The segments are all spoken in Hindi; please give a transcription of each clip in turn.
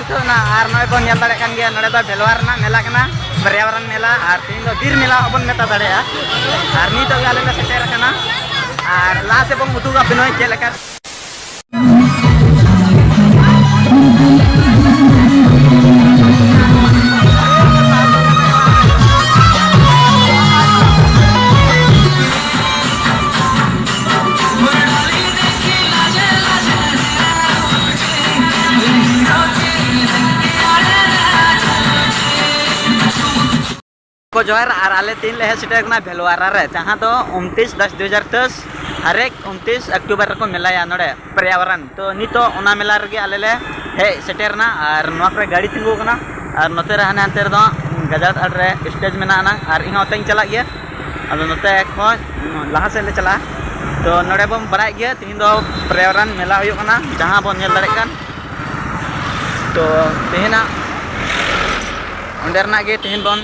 तो ना आर नय बन नेल दाड़े कान गया नडे दो भेलवार ना मेला कना पर्यावरण मेला आर तीन दो बीर मेला बन मेता दाड़े आर नी तो गाले ले सेटेर कना आर ला से बन उदुगा बिनोय चेलका को जोहर आर आले तीन ले सेटेर कना भेलवारा रे जहां तो 29/10/2010 हरेक 29 अक्टूबर को मेलाया नोड़े पर्यावरण तो नितो ओना मेला रे आले ले हे सेटेरना आर नोआ पे गाड़ी तिंगु कना आर नोते रे हाने हानते रे दो गजात आड़ रे स्टेज मेना ना आर इहो तें चला गया अदो नोते खो लाहा से ले चला तो नोड़े बम बराय गया तीन दो पर्यावरण मेला हुयो कना जहां बन नेल दाड़े कान तो तेहना अंडरना गे तेहन बन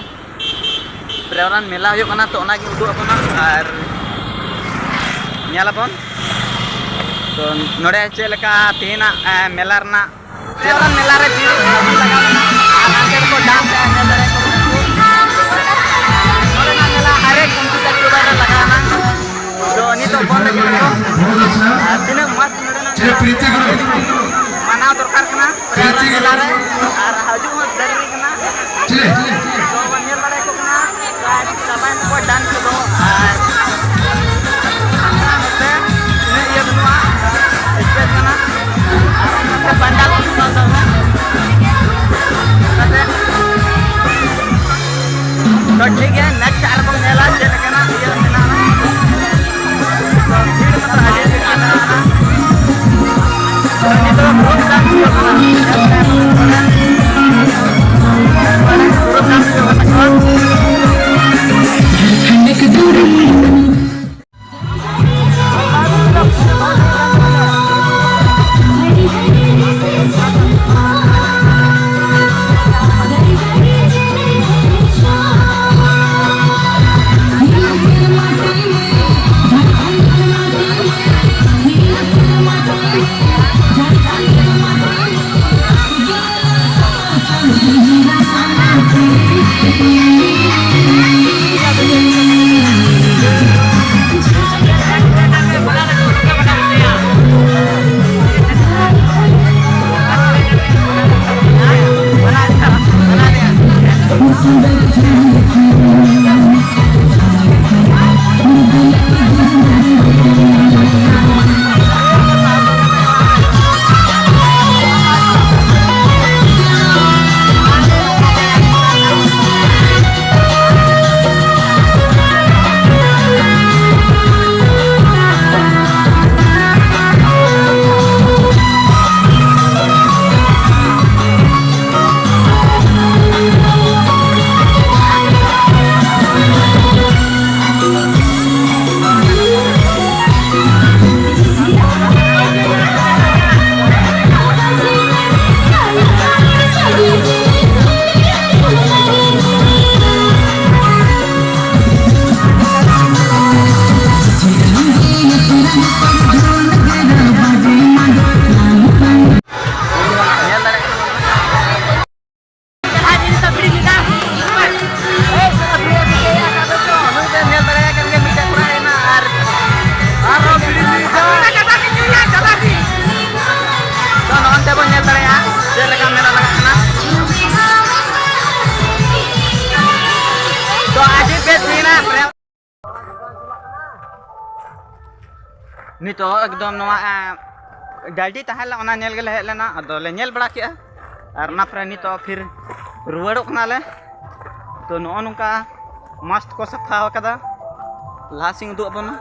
पर्यावरण मेला हुयो कना तो ओना गे उदु अपना आर ᱧᱮᱞᱟᱵᱚᱱ तो नोड़े चेलका तेना मेला रना पर्यावरण मेला रे भीड़ लगाव आर आगे को डांस ने दरे को नोड़े ना मेला हरे कंप्यूटर अक्टूबर रे लगाना तो नी तो बंद के को तीन मस्त नोड़े ना मानाव दरकार कना पर्यावरण मेला रे आर हजू हो जरूरी कना तो नेल दरे को कना सबान को डांस को आर तो ठीक है नेक्स्ट एल्बम मेला चल के ना ये मेला ना तो भीड़ मतलब आगे से आना तो ये तो प्रोग्राम जो नितो एकदम नवा गाड़ी तहला ओना नेल गेले हेज लेना अदो ले नेल बड़ा के आर ना फ्रे नितो फिर रुवाड़ो कना ले तो नो नुका मस्त को सफा कदा लासिंग दु अपना